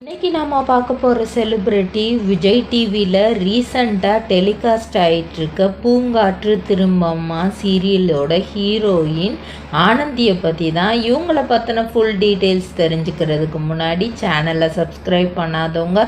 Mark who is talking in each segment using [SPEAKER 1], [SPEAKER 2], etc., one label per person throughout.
[SPEAKER 1] இன்னைக்கு நாம பார்க்க போகிற செலிப்ரிட்டி விஜய் டிவியில் ரீசண்டாக டெலிகாஸ்ட் ஆகிட்டுருக்க பூங்காற்று திரும்பம்மா சீரியலோட ஹீரோயின் ஆனந்தியை பற்றி தான். இவங்கள பற்றின ஃபுல் டீட்டெயில்ஸ் தெரிஞ்சுக்கிறதுக்கு முன்னாடி சேனலை சப்ஸ்கிரைப் பண்ணாதவங்க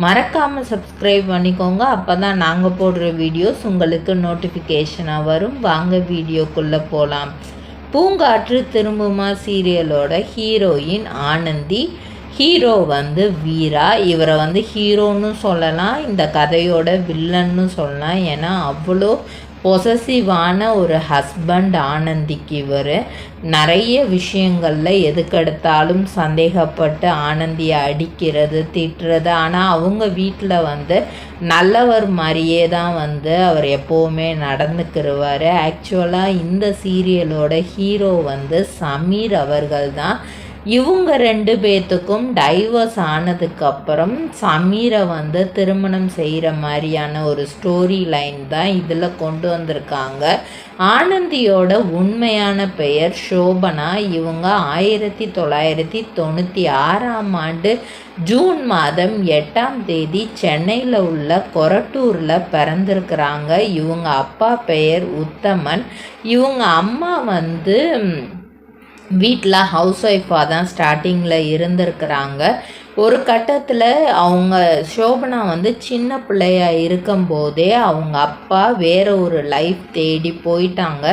[SPEAKER 1] மறக்காமல் சப்ஸ்கிரைப் பண்ணிக்கோங்க. அப்போ தான் நாங்கள் போடுற வீடியோஸ் உங்களுக்கு நோட்டிஃபிகேஷனாக வரும். வாங்க வீடியோக்குள்ளே போகலாம். பூங்காற்று திரும்புமா சீரியலோட ஹீரோயின் ஆனந்தி, ஹீரோ வீரா. இவரை ஹீரோன்னு சொல்லலாம், இந்த கதையோட வில்லன்னு சொல்லலாம். ஏன்னா அவ்வளோ பொசசிவான ஒரு ஹஸ்பண்ட் ஆனந்திக்கு. இவர் நிறைய விஷயங்களில் எதுக்கெடுத்தாலும் சந்தேகப்பட்டு ஆனந்தியை அடிக்கிறது, திட்டுறது. ஆனால் அவங்க வீட்டில் நல்லவர் மாதிரியே தான் அவர் எப்போவுமே நடந்துக்கிடுவார். ஆக்சுவலாக இந்த சீரியலோட ஹீரோ சமீர் அவர்கள் தான். இவங்க ரெண்டு பேர்த்துக்கும் டைவர்ஸ் ஆனதுக்கப்புறம் சமீரை திருமணம் செய்கிற மாதிரியான ஒரு ஸ்டோரி லைன் தான் இதில் கொண்டு வந்திருக்காங்க. ஆனந்தியோட உண்மையான பெயர் ஷோபனா. இவங்க 1996 ஜூன் மாதம் 8 சென்னையில் உள்ள கொரட்டூரில் பிறந்திருக்கிறாங்க. இவங்க அப்பா பெயர் உத்தமன். இவங்க அம்மா வீட்டில் ஹவுஸ் ஒய்ஃபாக தான் ஸ்டார்டிங்கில் இருந்திருக்கிறாங்க. ஒரு கட்டத்தில் அவங்க ஷோபனா சின்ன பிள்ளையாக இருக்கும்போதே அவங்க அப்பா வேறு ஒரு லைஃப் தேடி போயிட்டாங்க.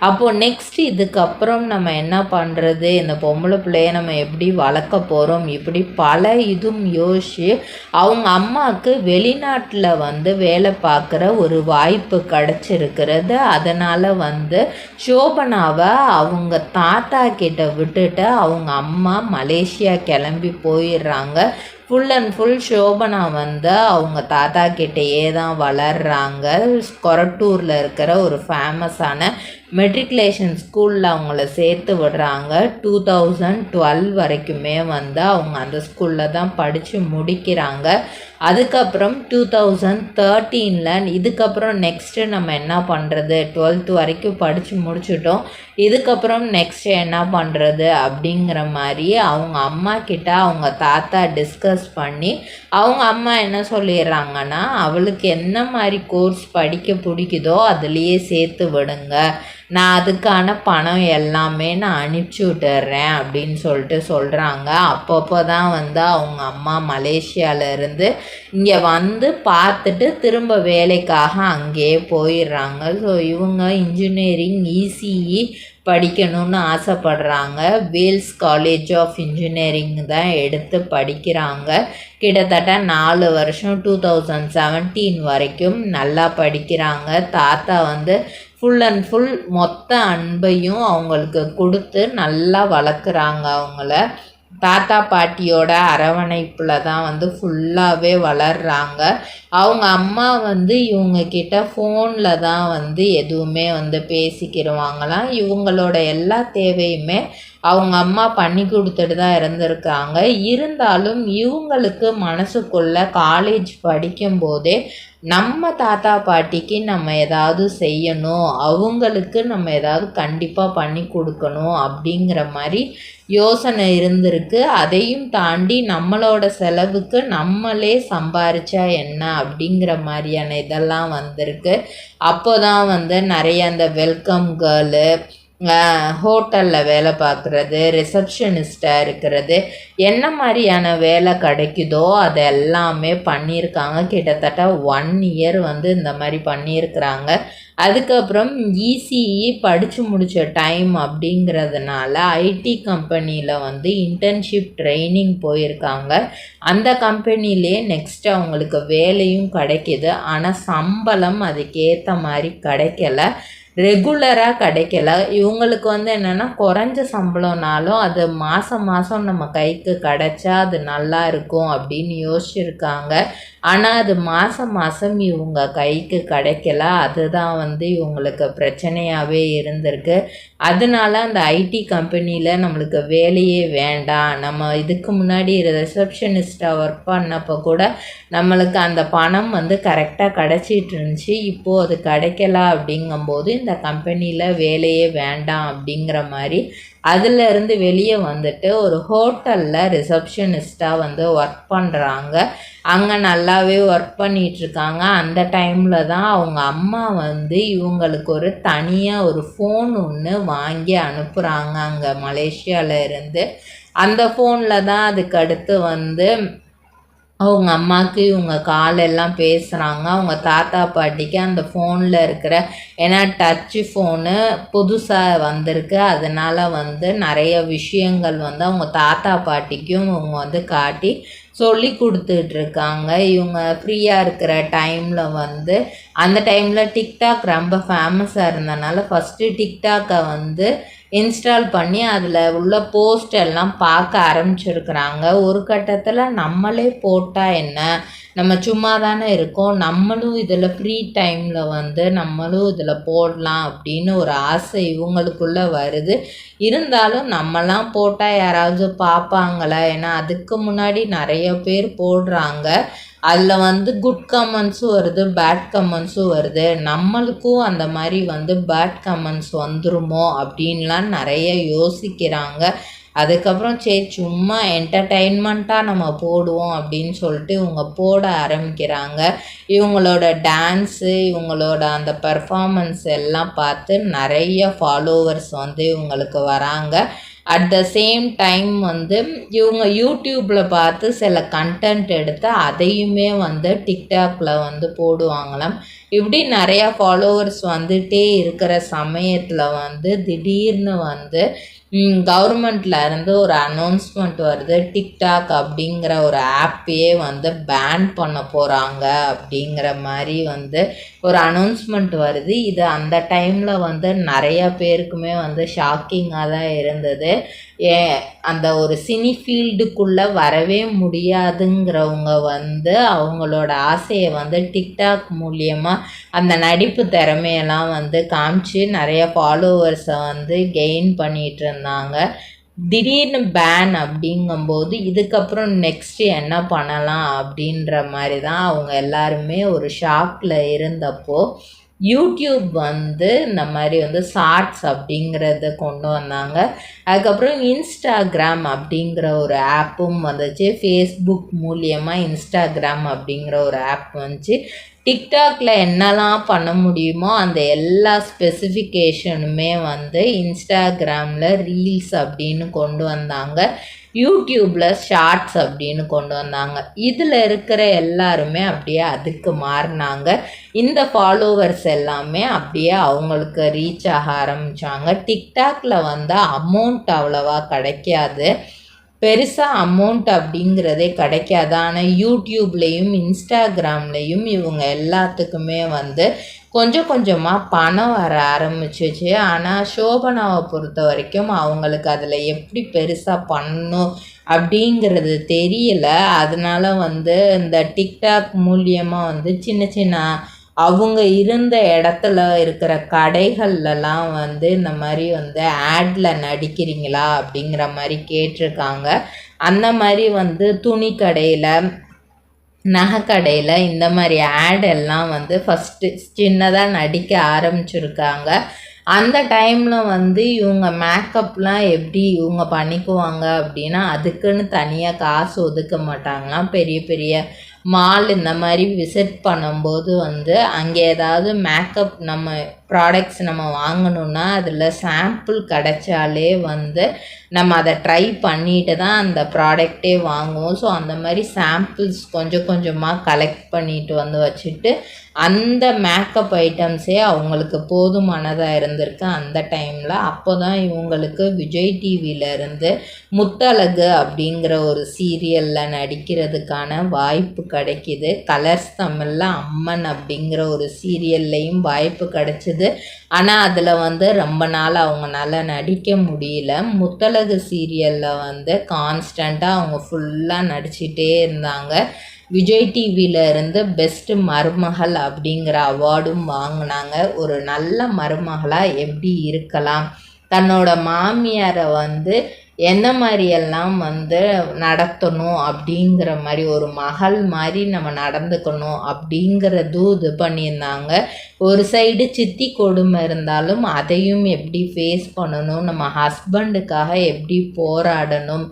[SPEAKER 1] அப்போது நெக்ஸ்ட் இதுக்கப்புறம் நம்ம என்ன பண்ணுறது, இந்த பொம்பளை பிள்ளைய நம்ம எப்படி வளர்க்க போகிறோம், இப்படி பல இதுவும் யோசிச்சு அவங்க அம்மாவுக்கு வெளிநாட்டில் வேலை பார்க்குற ஒரு வாய்ப்பு கிடச்சிருக்கிறது. அதனால் ஷோபனாவை அவங்க தாத்தா கிட்ட விட்டுட்டு அவங்க அம்மா மலேசியா கிளம்பி போயிடுறாங்க. ஃபுல் அண்ட் ஃபுல் ஷோபனா அவங்க தாத்தா கிட்டேயே தான் வளர்கிறாங்க. கொரட்டூரில் இருக்கிற ஒரு ஃபேமஸான மெட்ரிகுலேஷன் ஸ்கூலில் அவங்கள சேர்த்து விடுறாங்க. 2012 வரைக்குமே அவங்க அந்த ஸ்கூலில் தான் படித்து முடிக்கிறாங்க. அதுக்கப்புறம் 2013 இதுக்கப்புறம் நெக்ஸ்ட்டு நம்ம என்ன பண்ணுறது, 12th வரைக்கும் படித்து முடிச்சிட்டோம், இதுக்கப்புறம் நெக்ஸ்ட்டு என்ன பண்ணுறது அப்படிங்கிற மாதிரி அவங்க அம்மா கிட்ட அவங்க தாத்தா டிஸ்கஸ் பண்ணி அவங்க அம்மா என்ன சொல்லிடுறாங்கன்னா, அவளுக்கு என்ன மாதிரி கோர்ஸ் படிக்க பிடிக்குதோ அதுலேயே சேர்த்து விடுங்க, நான் அதுக்கான பணம் எல்லாமே நான் அனுப்பிச்சி விட்டுறேன் அப்படின்னு சொல்கிறாங்க. அப்பப்போ தான் அவங்க அம்மா மலேசியாவிலேருந்து இங்கே பார்த்துட்டு திரும்ப வேலைக்காக அங்கேயே போயிடுறாங்க. ஸோ இவங்க இன்ஜினியரிங் இசிஇ படிக்கணும்னு ஆசைப்படுறாங்க. வேல்ஸ் காலேஜ் ஆஃப் இன்ஜினியரிங் தான் எடுத்து படிக்கிறாங்க. கிட்டத்தட்ட 4 வருஷம் 2017 வரைக்கும் நல்லா படிக்கிறாங்க. தாத்தா ஃபுல் அண்ட் ஃபுல் மொத்த அன்பையும் அவங்களுக்கு கொடுத்து நல்லா வளர்க்குறாங்க. அவங்கள தாத்தா பாட்டியோட அரவணைப்பில் தான் ஃபுல்லாகவே வளர்கிறாங்க. அவங்க அம்மா இவங்கக்கிட்ட ஃபோனில் தான் எதுவுமே பேசிக்கிடுவாங்களாம். இவங்களோட எல்லா தேவையுமே அவங்க அம்மா பண்ணி கொடுத்துட்டு தான் இருந்திருக்காங்க. இருந்தாலும் இவங்களுக்கு மனசுக்குள்ளே காலேஜ் படிக்கும்போதே நம்ம தாத்தா பாட்டிக்கு நம்ம ஏதாவது செய்யணும், அவங்களுக்கு நம்ம ஏதாவது கண்டிப்பாக பண்ணி கொடுக்கணும் அப்படிங்கிற மாதிரி யோசனை இருந்திருக்கு. அதையும் தாண்டி நம்மளோட செலவுக்கு நம்மளே சம்பாரிச்சா என்ன அப்படிங்கிற மாதிரியான இதெல்லாம் வந்திருக்கு. அப்போ தான் நிறைய அந்த வெல்கம் கேர்ளு, ஹோட்டலில் வேலை பார்க்குறது, ரிசப்ஷனிஸ்டாக இருக்கிறது, என்ன மாதிரியான வேலை கிடைக்குதோ அது எல்லாமே பண்ணியிருக்காங்க. கிட்டத்தட்ட 1 இயர் இந்த மாதிரி பண்ணியிருக்கிறாங்க. அதுக்கப்புறம் இசிஇ படித்து முடித்த டைம் அப்படிங்கிறதுனால ஐடி கம்பெனியில் இன்டர்ன்ஷிப் ட்ரைனிங் போயிருக்காங்க. அந்த கம்பெனிலே நெக்ஸ்ட் அவங்களுக்கு வேலையும் கிடைக்கிது. ஆனால் சம்பளம் அதுக்கேற்ற மாதிரி கிடைக்கல, ரெகுலராக கிடைக்கல. இவங்களுக்கு என்னென்னா குறைஞ்ச சம்பளம்னாலும் அது மாதம் நம்ம கைக்கு கிடைச்சா அது நல்லா இருக்கும் அப்படின்னு யோசிச்சுருக்காங்க. ஆனால் அது மாதம் இவங்க கைக்கு கிடைக்கல. அதுதான் இவங்களுக்கு பிரச்சனையாகவே இருந்திருக்கு. அதனால அந்த ஐடி கம்பெனியில் நம்மளுக்கு வேலையே வேண்டாம், நம்ம இதுக்கு முன்னாடி ரிசப்ஷனிஸ்டாக ஒர்க் பண்ணப்போ கூட நம்மளுக்கு அந்த பணம் கரெக்டாக கிடச்சிட்டு இருந்துச்சு, இப்போது அது கிடைக்கல அப்படிங்கும்போது இந்த கம்பெனியில் வேலையே வேண்டாம் அப்படிங்கிற மாதிரி அதிலேருந்து வெளியே வந்துட்டு ஒரு ஹோட்டலில் ரிசப்ஷனிஸ்ட்டாக வந்து ஒர்க் பண்ணுறாங்க. அங்கே நல்லாவே ஒர்க் பண்ணிகிட்ருக்காங்க. அந்த டைமில் தான் அவங்க அம்மா வந்து இவங்களுக்கு ஒரு தனியாக ஒரு ஃபோன் ஒன்று வாங்கி அனுப்புகிறாங்க அங்கே மலேசியாவில் இருந்து. அந்த ஃபோனில் தான் அதுக்கு அடுத்து வந்து அவங்க அம்மாவுக்கு இவங்க காலெல்லாம் பேசுகிறாங்க. அவங்க தாத்தா பாட்டிக்கு அந்த ஃபோனில் இருக்கிற, ஏன்னா டச்சு ஃபோனு புதுசாக வந்திருக்கு, அதனால் வந்து நிறைய விஷயங்கள் வந்து அவங்க தாத்தா பாட்டிக்கும் இவங்க வந்து காட்டி சொல்லி கொடுத்துட்ருக்காங்க. இவங்க ஃப்ரீயாக இருக்கிற டைமில் வந்து அந்த டைமில் டிக்டாக் ரொம்ப ஃபேமஸாக இருந்தனால ஃபஸ்ட்டு டிக்டாக்கை வந்து இன்ஸ்டால் பண்ணி அதில் உள்ள போஸ்ட் எல்லாம் பார்க்க ஆரம்பிச்சிருக்கிறாங்க. ஒரு கட்டத்தில் நம்மளே போட்டால் என்ன, நம்ம சும்மா தானே இருக்கோம், நம்மளும் இதில் ஃப்ரீ டைமில் வந்து நம்மளும் இதில் போடலாம் அப்படின்னு ஒரு ஆசை இவங்களுக்குள்ளே வருது. இருந்தாலும் நம்மலாம் போட்டால் யாராவது பார்ப்பாங்களா, ஏன்னா அதுக்கு முன்னாடி நிறைய பேர் போடுறாங்க. அதில் வந்து குட் கமெண்ட்ஸும் வருது, பேட் கமெண்ட்ஸும் வருது. நம்மளுக்கும் அந்த மாதிரி வந்து பேட் கமெண்ட்ஸ் வந்துருமோ அப்படின்லாம் நிறைய யோசிக்கிறாங்க. அதுக்கப்புறம் சரி சும்மா என்டர்டெயின்மெண்ட்டாக நம்ம போடுவோம் அப்படின்னு சொல்லிட்டு இவங்க போட ஆரம்பிக்கிறாங்க. இவங்களோட டான்ஸு, இவங்களோட அந்த பெர்ஃபார்மன்ஸ் எல்லாம் பார்த்து நிறைய ஃபாலோவர்ஸ் வந்து இவங்களுக்கு வராங்க. அட் த சேம் டைம் வந்து இவங்க யூடியூப்பில் பார்த்து சில கண்டென்ட் எடுத்து அதையுமே வந்து டிக்டாக்ல வந்து போடுவாங்களாம். இப்படி நிறையா ஃபாலோவர்ஸ் வந்துகிட்டே இருக்கிற சமயத்தில் வந்து திடீர்னு வந்து கவர்மெண்ட்ல இருந்து ஒரு அனௌன்ஸ்மெண்ட் வருது, டிக்டாக் அப்படிங்கிற ஒரு ஆப்பையே வந்து பேன் பண்ண போகிறாங்க அப்படிங்கிற மாதிரி வந்து ஒரு அனௌன்ஸ்மெண்ட் வருது. இது அந்த டைமில் வந்து நிறையா பேருக்குமே வந்து ஷாக்கிங்காக தான் இருந்தது. அந்த ஒரு சினி ஃபீல்டுக்குள்ளே வரவே முடியாதுங்கிறவங்க வந்து அவங்களோட ஆசையை வந்து டிக்டாக் மூலியமாக அந்த நடிப்பு திறமையெல்லாம் வந்து காமிச்சு நிறைய ஃபாலோவர்ஸை வந்து கெயின் பண்ணிகிட்டு இருந்தாங்க. திடீர்னு பேன் அப்படிங்கும்போது இதுக்கப்புறம் நெக்ஸ்ட்டு என்ன பண்ணலாம் அப்படின்ற மாதிரி தான் அவங்க எல்லாருமே ஒரு ஷாக்கில் இருந்தப்போ யூடியூப் வந்து இந்த மாதிரி வந்து ஷார்ட்ஸ் அப்படிங்கிறத கொண்டு வந்தாங்க. அதுக்கப்புறம் இன்ஸ்டாகிராம் அப்படிங்கிற ஒரு ஆப்பும் வந்துச்சு. ஃபேஸ்புக் மூலியமாக இன்ஸ்டாகிராம் அப்படிங்கிற ஒரு ஆப் வந்துச்சு. டிக்டாக்ல என்னெல்லாம் பண்ண முடியுமோ அந்த எல்லா ஸ்பெசிஃபிகேஷனுமே வந்து இன்ஸ்டாகிராமில் ரீல்ஸ் அப்படின்னு கொண்டு வந்தாங்க. யூடியூப்பில் ஷார்ட்ஸ் அப்படின்னு கொண்டு வந்தாங்க. இதில் இருக்கிற எல்லாருமே அப்படியே அதுக்கு மாறினாங்க. இந்த ஃபாலோவர்ஸ் எல்லாமே அப்படியே அவங்களுக்கு ரீச் ஆக ஆரம்பித்தாங்க. டிக்டாக்ல வந்து அமௌண்ட் அவ்வளவா கிடைக்காது, பெருசாக அமௌண்ட் அப்படிங்கிறதே கிடைக்காது. ஆனால் யூடியூப்லேயும் இன்ஸ்டாகிராம்லேயும் இவங்க எல்லாத்துக்குமே வந்து கொஞ்சம் கொஞ்சமாக பணம் வர ஆரம்பிச்சிச்சு. ஆனால் சோபனாவை பொறுத்த வரைக்கும் அவங்களுக்கு அதில் எப்படி பெருசாக பண்ணணும் அப்படிங்கிறது தெரியல. அதனால வந்து இந்த டிக்டாக் மூலியமாக வந்து சின்ன சின்ன அவங்க இருந்த இடத்துல இருக்கிற கடைகள்லாம் வந்து இந்த மாதிரி வந்து ஆடில் நடிக்கிறீங்களா அப்படிங்கிற மாதிரி கேட்டிருக்காங்க. அந்த மாதிரி வந்து துணி கடையில், நகைக்கடையில் இந்த மாதிரி ஆடெல்லாம் வந்து ஃபஸ்ட்டு சின்னதாக நடிக்க ஆரம்பிச்சிருக்காங்க. அந்த டைமில் வந்து இவங்க மேக்கப்லாம் எப்படி இவங்க பண்ணிக்குவாங்க அப்படின்னா அதுக்குன்னு தனியாக காசு ஒதுக்க மாட்டாங்களாம். பெரிய பெரிய மால் இந்த மாதிரி விசிட் பண்ணும்போது வந்து அங்கே ஏதாவது மேக்கப் நம்ம ப்ராடக்ட்ஸ் நம்ம வாங்கணுன்னா அதில் சாம்பிள் கிடைச்சாலே வந்து நம்ம அதை ட்ரை பண்ணிட்டு தான் அந்த ப்ராடக்டே வாங்குவோம். ஸோ அந்த மாதிரி சாம்பிள்ஸ் கொஞ்சம் கொஞ்சமாக கலெக்ட் பண்ணிட்டு வந்து வச்சுட்டு அந்த மேக்கப் ஐட்டம்ஸே அவங்களுக்கு போதுமானதாக இருந்திருக்கு அந்த டைமில். அப்போ தான் இவங்களுக்கு விஜய் டிவியிலேருந்து முத்தழகு அப்படிங்கிற ஒரு சீரியலில் நடிக்கிறதுக்கான வாய்ப்பு கிடைக்கிது. கலர்ஸ் தமிழில் அம்மன் அப்படிங்கிற ஒரு சீரியல்லையும் வாய்ப்பு கிடைச்சிது. ஆனால் அதில் வந்து ரொம்ப நாள் அவங்களால நடிக்க முடியல. முத்தழகு சீரியலில் வந்து கான்ஸ்டண்ட்டாக அவங்க ஃபுல்லாக நடிச்சிட்டே இருந்தாங்க. விஜய் டிவியில் இருந்து பெஸ்ட்டு மருமகள் அப்படிங்கிற அவார்டும் வாங்கினாங்க. ஒரு நல்ல மருமகளாக எப்படி இருக்கலாம், தன்னோட மாமியாரை வந்து எந்த மாதிரியெல்லாம் வந்து நடத்தணும் அப்படிங்கிற மாதிரி ஒரு மகள் மாதிரி நம்ம நடந்துக்கணும் அப்படிங்கிறதும் இது பண்ணியிருந்தாங்க. ஒரு சைடு சித்தி கொடுமை இருந்தாலும் அதையும் எப்படி ஃபேஸ் பண்ணணும், நம்ம ஹஸ்பண்டுக்காக எப்படி போராடணும்.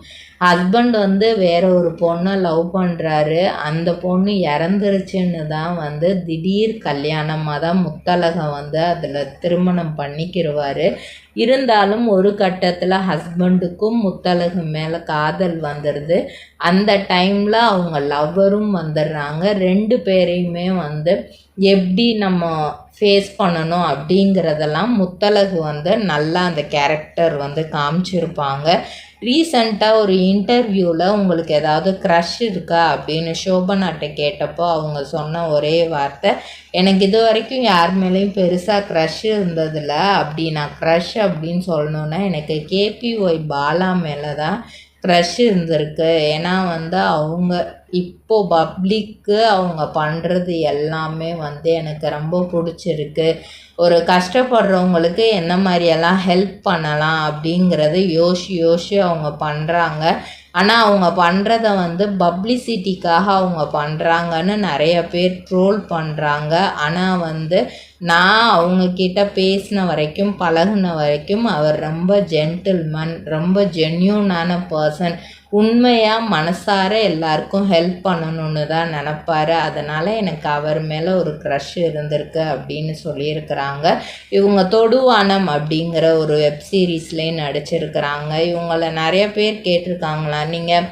[SPEAKER 1] ஹஸ்பண்ட் வந்து வேற ஒரு பொண்ணை லவ் பண்ணுறாரு, அந்த பொண்ணு இறந்துருச்சுன்னு தான் வந்து திடீர் கல்யாணமாக தான் முத்தழகன் வந்து அதில் திருமணம் பண்ணிக்கிடுவார். இருந்தாலும் ஒரு கட்டத்தில் ஹஸ்பண்டுக்கும் முத்தழகு மேலே காதல் வந்துடுது. அந்த டைமில் அவங்க லவ்வரும் வந்துடுறாங்க. 2 பேரையுமே வந்து எப்படி நம்ம ஃபேஸ் பண்ணணும் அப்படிங்கிறதெல்லாம் முத்தழகு வந்து நல்லா அந்த கேரக்டர் வந்து காமிச்சிருப்பாங்க. ரீசண்டாக ஒரு இன்டர்வியூவில் உங்களுக்கு ஏதாவது க்ரஷ் இருக்கா அப்படின்னு சோபனாட்ட கேட்டப்போ அவங்க சொன்ன ஒரே வார்த்தை, எனக்கு இது வரைக்கும் யார் மேலேயும் பெருசாக க்ரஷ் இருந்ததில்ல. அப்படி நான் க்ரஷ் அப்படின்னு சொல்லணுன்னா எனக்கு கேபிஒய் பாலா மேலே தான் க்ரஷ் இருந்திருக்கு. ஏன்னா வந்து அவங்க இப்போது பப்ளிக்கு அவங்க பண்ணுறது எல்லாமே வந்து எனக்கு ரொம்ப பிடிச்சிருக்கு. ஒரு கஷ்டப்படுறவங்களுக்கு என்ன மாதிரியெல்லாம் ஹெல்ப் பண்ணலாம் அப்படிங்கிறது யோசிச்சு அவங்க பண்ணுறாங்க. ஆனால் அவங்க பண்ணுறத வந்து பப்ளிசிட்டிக்காக அவங்க பண்ணுறாங்கன்னு நிறைய பேர் ட்ரோல் பண்ணுறாங்க. ஆனால் வந்து நான் அவங்கக்கிட்ட பேசின வரைக்கும் பழகுன வரைக்கும் அவர் ரொம்ப ஜென்டில்மேன், ரொம்ப ஜென்யூனான பர்சன். உண்மையாக மனசார எல்லாருக்கும் ஹெல்ப் பண்ணணுன்னு தான் நினப்பார். அதனால் எனக்கு அவர் மேலே ஒரு க்ரஷ் இருந்திருக்கு அப்படின்னு சொல்லியிருக்கிறாங்க. இவங்க தொடுவானம் அப்படிங்கிற ஒரு வெப் சீரீஸ்லேயும் நடிச்சிருக்கிறாங்க. இவங்கள நிறைய பேர் கேட்டிருக்காங்களா, நீங்கள்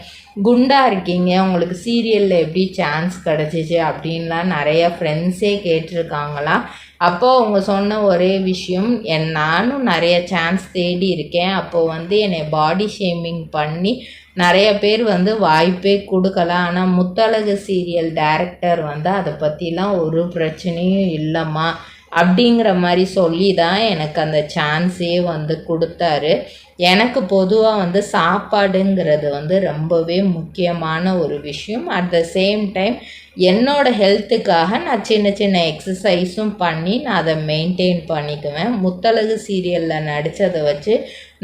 [SPEAKER 1] குண்டாக இருக்கீங்க, உங்களுக்கு சீரியலில் எப்படி சான்ஸ் கிடச்சிச்சு அப்படின்லாம் நிறைய ஃப்ரெண்ட்ஸே கேட்டிருக்காங்களாம். அப்போது அவங்க சொன்ன ஒரே விஷயம், நானும் நிறைய சான்ஸ் தேடி இருக்கேன். அப்போது வந்து என்னை பாடி ஷேமிங் பண்ணி நிறைய பேர் வந்து வாய்ப்பே கொடுக்கல. ஆனால் முத்தழகு சீரியல் டைரக்டர் வந்து அதை பற்றிலாம் ஒரு பிரச்சனையும் இல்லைம்மா அப்படிங்கிற மாதிரி சொல்லி தான் எனக்கு அந்த சான்ஸே வந்து கொடுத்தாரு. எனக்கு பொதுவாக வந்து சாப்பாடுங்கிறது வந்து ரொம்பவே முக்கியமான ஒரு விஷயம். அட் த சேம் டைம் என்னோடய ஹெல்த்துக்காக நான் சின்ன சின்ன எக்ஸசைஸும் பண்ணி நான் அதை மெயின்டைன் பண்ணிக்குவேன். முத்தழகு சீரியலில் நடித்ததை வச்சு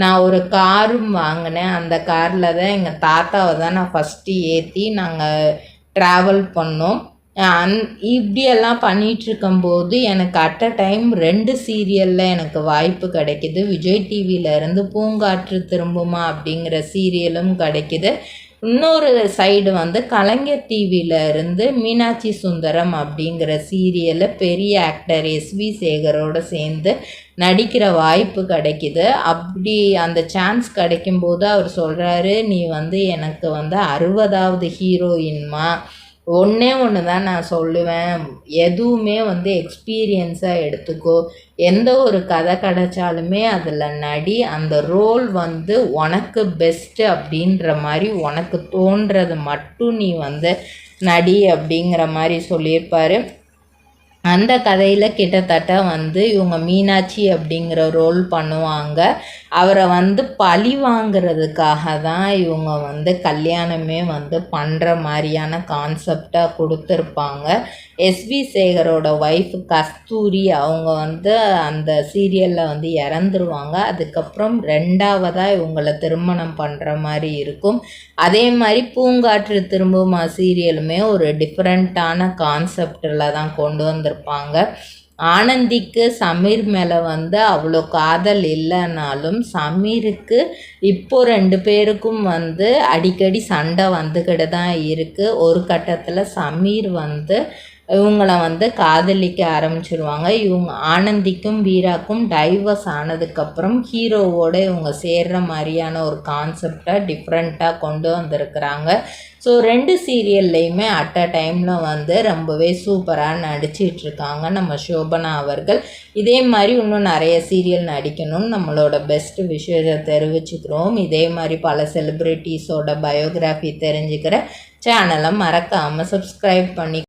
[SPEAKER 1] நான் ஒரு காரும் வாங்கினேன். அந்த காரில் தான் எங்கள் தாத்தாவை தான் நான் ஃபஸ்ட்டு ஏற்றி நாங்கள் ட்ராவல் பண்ணோம். இப்படியெல்லாம் பண்ணிகிட்ருக்கும்போது எனக்கு அட் அ டைம் 2 சீரியலில் எனக்கு வாய்ப்பு கிடைக்கிது. விஜய் டிவியிலேருந்து பூங்காற்று திரும்புமா அப்படிங்கிற சீரியலும் கிடைக்கிது. இன்னொரு சைடு வந்து கலைஞர் டிவியிலேருந்து மீனாட்சி சுந்தரம் அப்படிங்கிற சீரியலில் பெரிய ஆக்டர் எஸ்வி சேகரோடு சேர்ந்து நடிக்கிற வாய்ப்பு கிடைக்கிது. அப்படி அந்த சான்ஸ் கிடைக்கும்போது அவர் சொல்கிறாரு, நீ வந்து எனக்கு வந்து 60வது ஹீரோயின்மா, ஒன்றே ஒன்று தான் நான் சொல்லுவேன், எதுவுமே வந்து எக்ஸ்பீரியன்ஸாக எடுத்துக்கோ, எந்த ஒரு கதை கிடைச்சாலுமே அதில் நடி, அந்த ரோல் வந்து உனக்கு பெஸ்ட்டு அப்படின்ற மாதிரி உனக்கு தோன்றது மட்டும் நீ வந்து நடி அப்படிங்கிற மாதிரி சொல்லியிருப்பார். அந்த கதையில் கிட்டத்தட்ட வந்து இவங்க மீனாட்சி அப்படிங்கிற ரோல் பண்ணுவாங்க. அவரை வந்து பழி வாங்கிறதுக்காக தான் இவங்க வந்து கல்யாணமே வந்து பண்ணுற மாதிரியான கான்செப்டாக கொடுத்துருப்பாங்க. எஸ்வி சேகரோட ஒய்ஃப் கஸ்தூரி அவங்க வந்து அந்த சீரியலில் வந்து இறந்துருவாங்க. அதுக்கப்புறம் 2வதாக இவங்களை திருமணம் பண்ணுற மாதிரி இருக்கும். அதே மாதிரி பூங்காற்று திரும்புமா சீரியலுமே ஒரு டிஃப்ரெண்ட்டான கான்செப்டில் தான் கொண்டு வந்திருப்பாங்க. ஆனந்திக்கு சமீர் மேலே வந்து அவ்வளோ காதல் இல்லைனாலும் சமீருக்கு இப்போ 2 பேருக்கும் வந்து அடிக்கடி சண்டை வந்துக்கிட்டு தான் இருக்குது. ஒரு கட்டத்தில் சமீர் வந்து இவங்களை வந்து காதலிக்க ஆரம்பிச்சிருவாங்க. இவங்க ஆனந்திக்கும் வீராக்கும் டைவர்ஸ் ஆனதுக்கப்புறம் ஹீரோவோடு இவங்க சேர்கிற மாதிரியான ஒரு கான்செப்டை டிஃப்ரெண்ட்டாக கொண்டு வந்திருக்கிறாங்க. ஸோ 2 சீரியல்லையுமே அட் அ டைமில் வந்து ரொம்பவே சூப்பராக நடிச்சிட்ருக்காங்க நம்ம சோபனா அவர்கள். இதே மாதிரி இன்னும் நிறைய சீரியல் நடிக்கணும்னு நம்மளோட பெஸ்ட்டு விஷயத்தை தெரிவிச்சுக்கிறோம். இதே மாதிரி பல செலிப்ரிட்டிஸோட பயோகிராஃபி தெரிஞ்சுக்கிற சேனலை மறக்காமல் சப்ஸ்கிரைப் பண்ணி